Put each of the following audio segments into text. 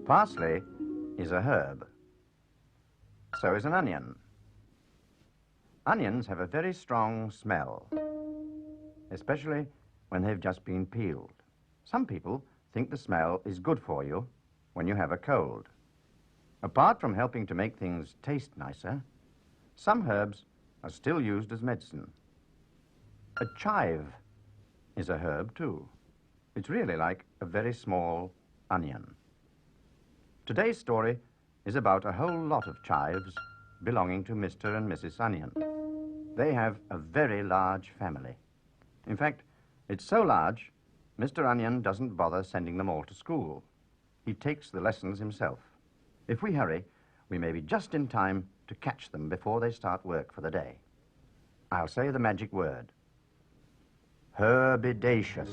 Parsley is a herb. So is an onion. Onions have a very strong smell, especially when they've just been peeled. Some people think the smell is good for you when you have a cold. Apart from helping to make things taste nicer, some herbs are still used as medicine. A chive is a herb too. It's really like a very small onion. Today's story is about a whole lot of chives belonging to Mr. and Mrs. Onion. They have a very large family. In fact, it's so large, Mr. Onion doesn't bother sending them all to school. He takes the lessons himself. If we hurry, we may be just in time to catch them before they start work for the day. I'll say the magic word. Herbidacious.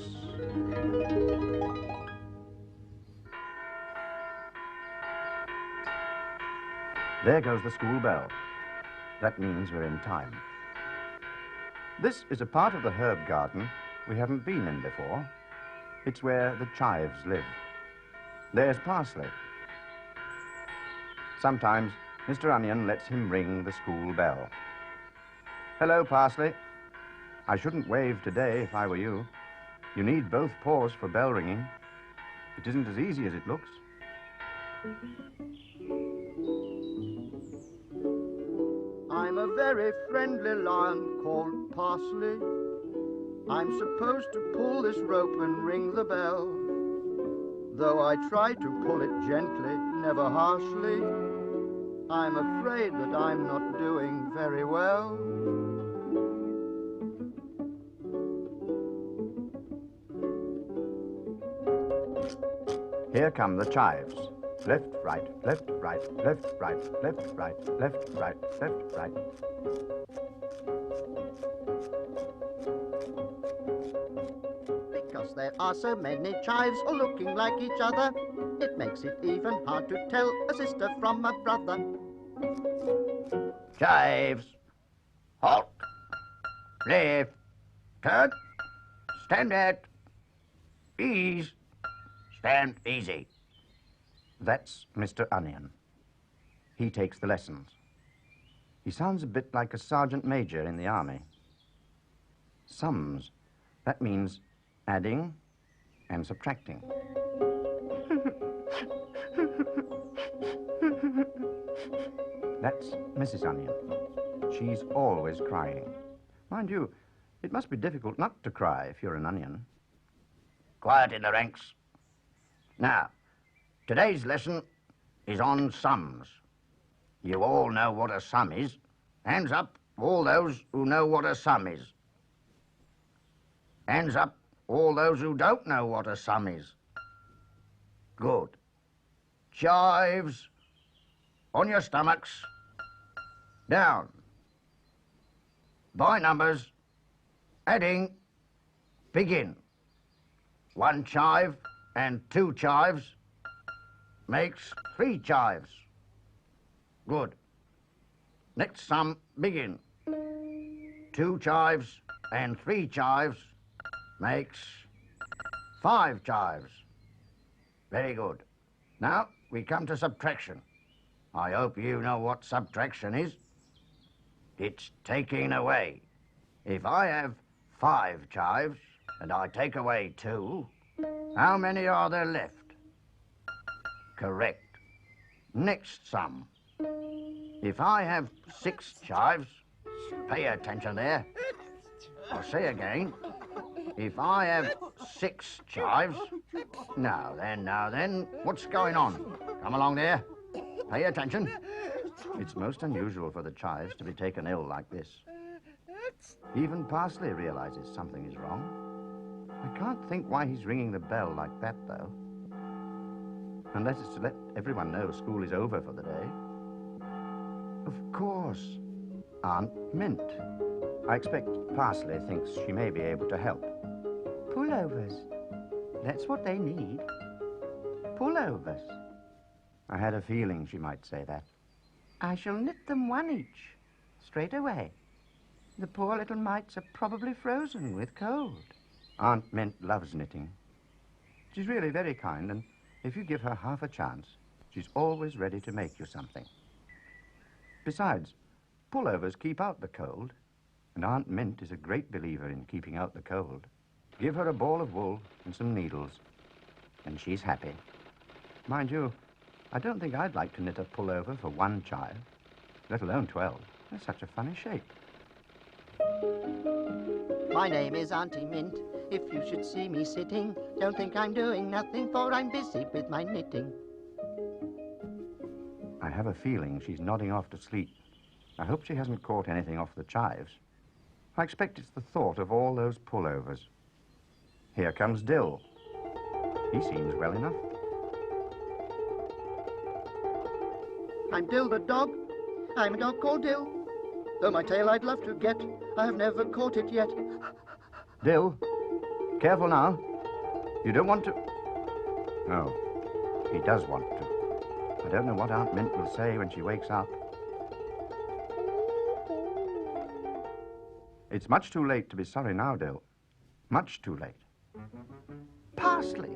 There goes the school bell. That means we're in time. This is a part of the herb garden we haven't been in before. It's where the chives live. There's Parsley. Sometimes Mr. Onion lets him ring the school bell. Hello, Parsley. I shouldn't wave today if I were you. You need both paws for bell ringing. It isn't as easy as it looks. I'm a very friendly lion called Parsley. I'm supposed to pull this rope and ring the bell. Though I try to pull it gently, never harshly, I'm afraid that I'm not doing very well. Here come the chives. Left, right, left, right, left, right, left, right, left, right, left, right. Because there are so many chives all looking like each other, it makes it even hard to tell a sister from a brother. Chives. Halt. Left. Turn. Stand at. Ease. Stand easy. That's Mr. Onion. He takes the lessons. He sounds a bit like a sergeant major in the army. Sums. That means adding and subtracting. That's Mrs. Onion. She's always crying. Mind you, it must be difficult not to cry if you're an onion. Quiet in the ranks. Now, today's lesson is on sums. You all know what a sum is. Hands up, all those who know what a sum is. Hands up, all those who don't know what a sum is. Good. Chives. On your stomachs. Down. By numbers. Adding. Begin. 1 chive and 2 chives makes 3 chives. Good. Next sum, begin. 2 chives and 3 chives makes 5 chives. Very good. Now we come to subtraction. I hope you know what subtraction is. It's taking away. If I have 5 chives and I take away 2, how many are there left? Correct. Next sum. If I have 6 chives, pay attention there. I'll say again. If I have 6 chives, now then, what's going on? Come along there. Pay attention. It's most unusual for the chives to be taken ill like this. Even Parsley realizes something is wrong. I can't think why he's ringing the bell like that, though. Unless it's to let everyone know school is over for the day. Of course, Aunt Mint. I expect Parsley thinks she may be able to help. Pullovers. That's what they need. Pullovers. I had a feeling she might say that. I shall knit them 1 each, straight away. The poor little mites are probably frozen with cold. Aunt Mint loves knitting. She's really very kind, and If you give her half a chance, she's always ready to make you something. Besides, pullovers keep out the cold, and Aunt Mint is a great believer in keeping out the cold. Give her a ball of wool and some needles, and she's happy. Mind you, I don't think I'd like to knit a pullover for one child, let alone 12. They're such a funny shape. My name is Auntie Mint. If you should see me sitting, don't think I'm doing nothing, for I'm busy with my knitting. I have a feeling she's nodding off to sleep. I hope she hasn't caught anything off the chives. I expect it's the thought of all those pullovers. Here comes Dill. He seems well enough. I'm Dill the dog. I'm a dog called Dill. Though my tail I'd love to get, I have never caught it yet. Dill, careful now. You don't want to... Oh, he does want to. I don't know what Aunt Mint will say when she wakes up. It's much too late to be sorry now, Dill. Much too late. Parsley,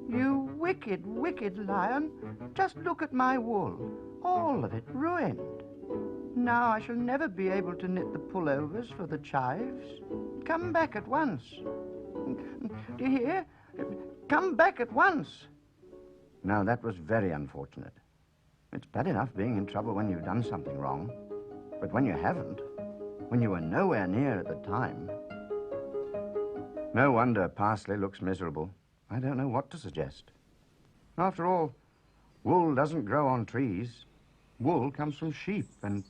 you wicked, wicked lion. Just look at my wool. All of it ruined. Now I shall never be able to knit the pullovers for the chives. Come back at once. Do you hear? Come back at once. Now, that was very unfortunate. It's bad enough being in trouble when you've done something wrong. But when you haven't, when you were nowhere near at the time... No wonder Parsley looks miserable. I don't know what to suggest. After all, wool doesn't grow on trees. Wool comes from sheep, and...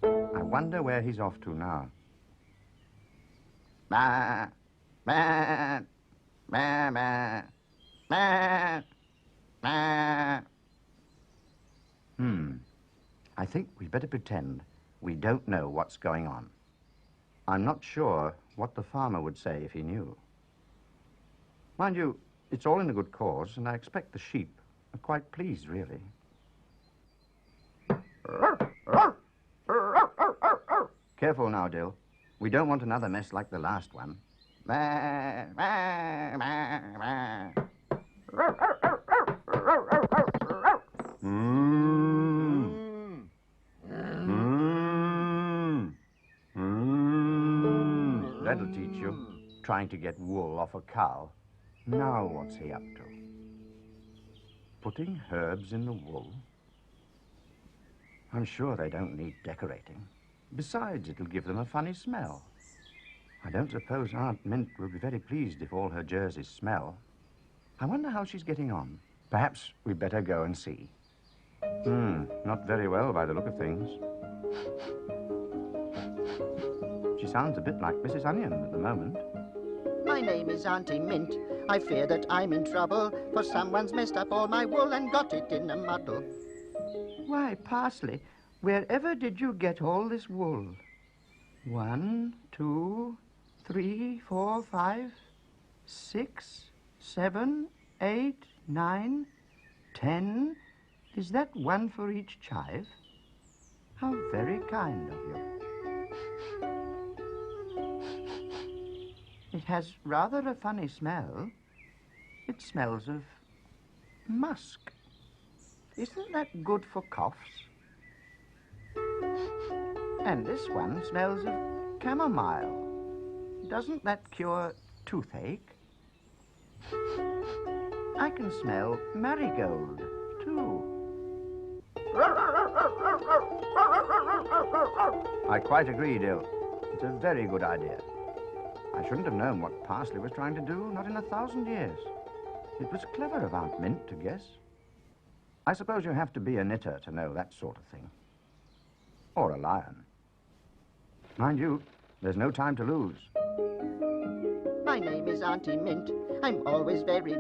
I wonder where he's off to now. Bah, bah, bah, bah, bah, bah. I think we'd better pretend we don't know what's going on. I'm not sure what the farmer would say if he knew. Mind you, it's all in a good cause, and I expect the sheep are quite pleased, really. Careful now, Dill. We don't want another mess like the last one. That'll teach you. Trying to get wool off a cow. Now what's he up to? Putting herbs in the wool? I'm sure they don't need decorating. Besides, it'll give them a funny smell. I don't suppose Aunt Mint will be very pleased if all her jerseys smell. I wonder how she's getting on. Perhaps we'd better go and see. Not very well by the look of things. She sounds a bit like Mrs. Onion at the moment. My name is Auntie Mint. I fear that I'm in trouble, for someone's messed up all my wool and got it in a muddle. Why, Parsley, wherever did you get all this wool? 1, 2, 3, 4, 5, 6, 7, 8, 9, 10. Is that one for each chive? How very kind of you. It has rather a funny smell. It smells of musk. Isn't that good for coughs? And this one smells of chamomile. Doesn't that cure toothache? I can smell marigold, too. I quite agree, Dill. It's a very good idea. I shouldn't have known what Parsley was trying to do, not in 1,000 years. It was clever of Aunt Mint to guess. I suppose you have to be a knitter to know that sort of thing. Or a lion. Mind you, there's no time to lose. My name is Auntie Mint. I'm always very